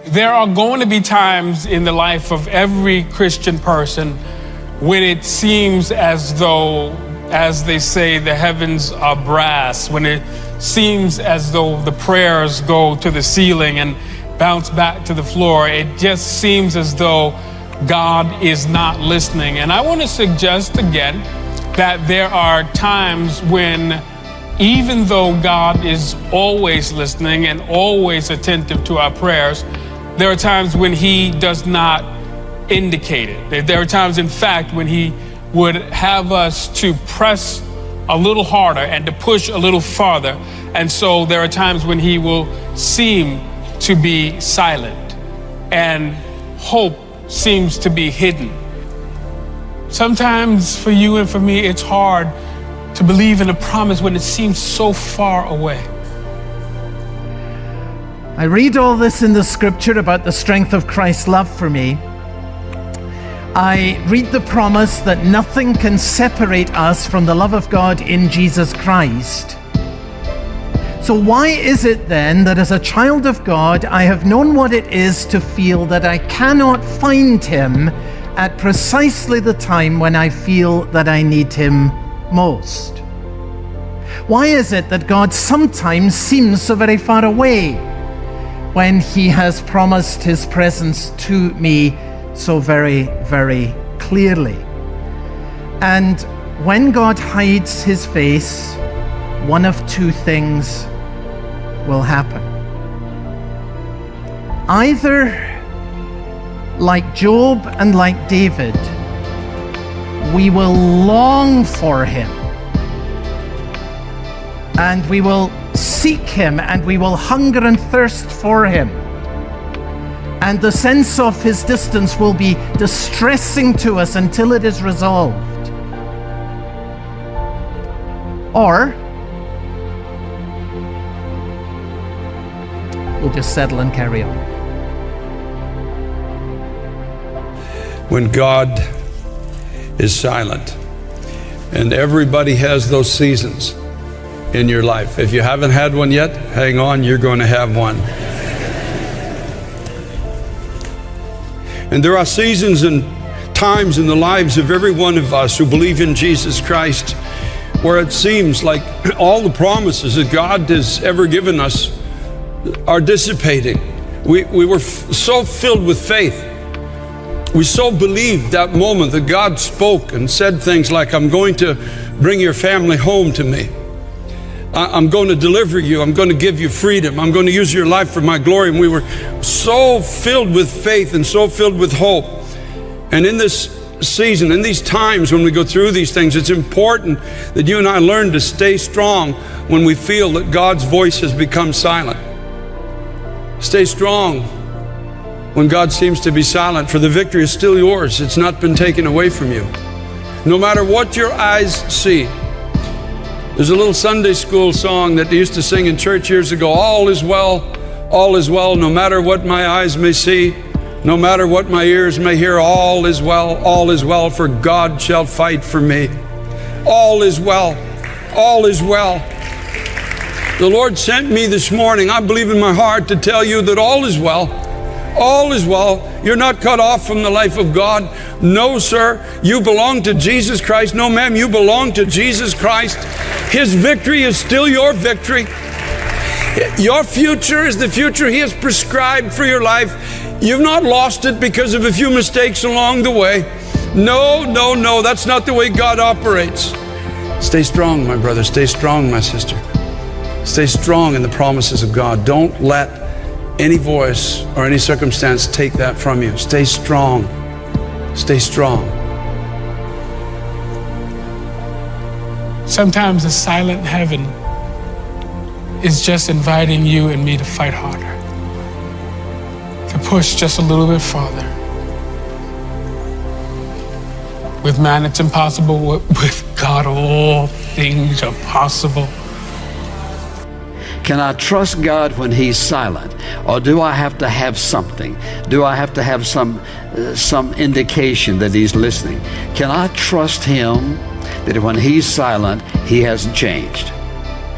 There are going to be times in the life of every Christian person when it seems as though, as they say, the heavens are brass, when it seems as though the prayers go to the ceiling and bounce back to the floor. It just seems as though God is not listening. And I want to suggest again that there are times when, even though God is always listening and always attentive to our prayers, there are times when he does not indicate it. There are times, in fact, when he would have us to press a little harder and to push a little farther. And so there are times when he will seem to be silent and hope seems to be hidden. Sometimes for you and for me, it's hard to believe in a promise when it seems so far away. I read all this in the scripture about the strength of Christ's love for me. I read the promise that nothing can separate us from the love of God in Jesus Christ. So why is it then that as a child of God, I have known what it is to feel that I cannot find him at precisely the time when I feel that I need him most? Why is it that God sometimes seems so very far away when he has promised his presence to me so very, very clearly? And when God hides his face, one of two things will happen. Either, like Job and like David, we will long for him, and we will seek him, and we will hunger and thirst for him, and the sense of his distance will be distressing to us until it is resolved. Or we'll just settle and carry on. When God is silent, and everybody has those seasons in your life. If you haven't had one yet, hang on, you're going to have one. And there are seasons and times in the lives of every one of us who believe in Jesus Christ where it seems like all the promises that God has ever given us are dissipating. We were so filled with faith. We so believed that moment that God spoke and said things like, I'm going to bring your family home to me. I'm going to deliver you. I'm going to give you freedom. I'm going to use your life for my glory. And we were so filled with faith and so filled with hope. And in this season, in these times when we go through these things, it's important that you and I learn to stay strong when we feel that God's voice has become silent. Stay strong when God seems to be silent, for the victory is still yours. It's not been taken away from you. No matter what your eyes see. There's a little Sunday school song that they used to sing in church years ago. All is well, no matter what my eyes may see, no matter what my ears may hear, all is well, for God shall fight for me. All is well, all is well. The Lord sent me this morning, I believe in my heart, to tell you that all is well. All is well. You're not cut off from the life of God. No, sir. You belong to Jesus Christ. No, ma'am. You belong to Jesus Christ. His victory is still your victory. Your future is the future He has prescribed for your life. You've not lost it because of a few mistakes along the way. No. That's not the way God operates. Stay strong, my brother. Stay strong, my sister. Stay strong in the promises of God. Don't let any voice or any circumstance take that from you. Stay strong. Stay strong. Sometimes a silent heaven is just inviting you and me to fight harder, to push just a little bit farther. With man, it's impossible. With God, all things are possible. Can I trust God when He's silent? Or do I have to have something? Do I have to have some indication that He's listening? Can I trust Him that when He's silent, He hasn't changed?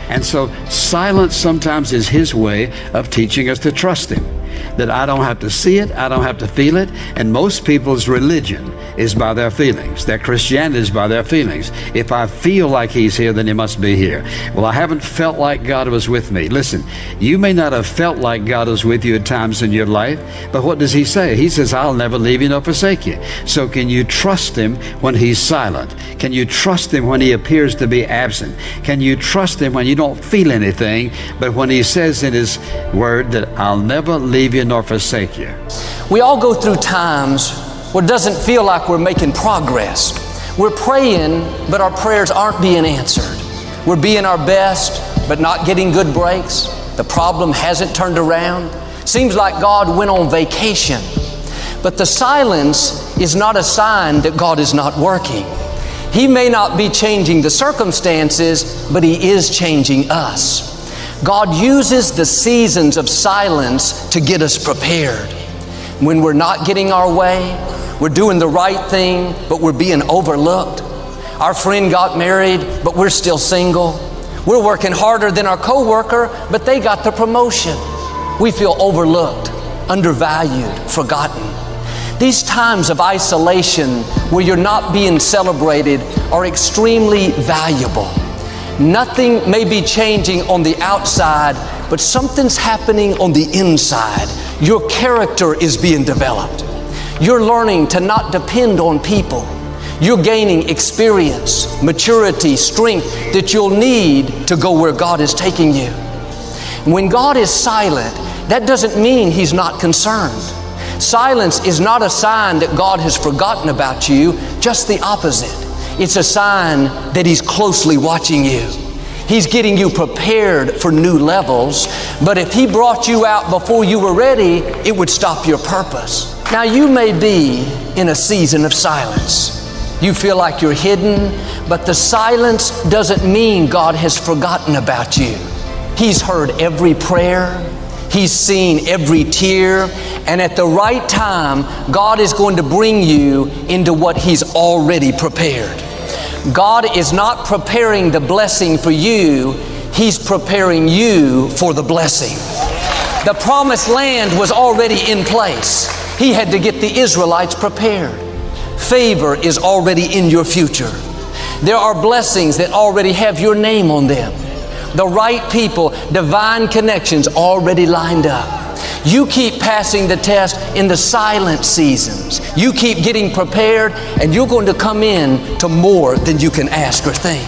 And so silence sometimes is His way of teaching us to trust Him. that I don't have to see it, I don't have to feel it. And most people's religion is by their feelings. Their Christianity is by their feelings. If I feel like He's here, then He must be here. Well, I haven't felt like God was with me. Listen, you may not have felt like God was with you at times in your life, but what does He say? He says, I'll never leave you nor forsake you. So can you trust Him when He's silent? Can you trust Him when He appears to be absent? Can you trust Him when you don't feel anything, but when He says in His Word that I'll never leave you nor forsake you? We all go through times where it doesn't feel like we're making progress. We're praying, but our prayers aren't being answered. We're being our best, but not getting good breaks. The problem hasn't turned around. Seems like God went on vacation. But the silence is not a sign that God is not working. He may not be changing the circumstances, but He is changing us. God uses the seasons of silence to get us prepared. When we're not getting our way, we're doing the right thing, but we're being overlooked. Our friend got married, but we're still single. We're working harder than our coworker, but they got the promotion. We feel overlooked, undervalued, forgotten. These times of isolation where you're not being celebrated are extremely valuable. Nothing may be changing on the outside, but something's happening on the inside. Your character is being developed. You're learning to not depend on people. You're gaining experience, maturity, strength that you'll need to go where God is taking you. When God is silent, that doesn't mean He's not concerned. Silence is not a sign that God has forgotten about you, just the opposite. It's a sign that He's closely watching you. He's getting you prepared for new levels, but if He brought you out before you were ready, it would stop your purpose. Now, you may be in a season of silence. You feel like you're hidden, but the silence doesn't mean God has forgotten about you. He's heard every prayer. He's seen every tear. And at the right time, God is going to bring you into what He's already prepared. God is not preparing the blessing for you. He's preparing you for the blessing. The promised land was already in place. He had to get the Israelites prepared. Favor is already in your future. There are blessings that already have your name on them. The right people, divine connections already lined up. You keep passing the test in the silent seasons. You keep getting prepared, and you're going to come in to more than you can ask or think.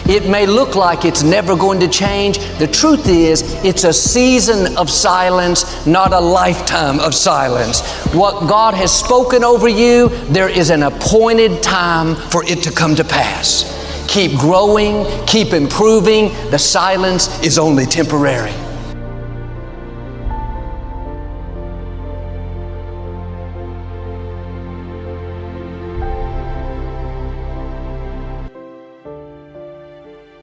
It may look like it's never going to change. The truth is, it's a season of silence, not a lifetime of silence. What God has spoken over you, there is an appointed time for it to come to pass. Keep growing, keep improving. The silence is only temporary.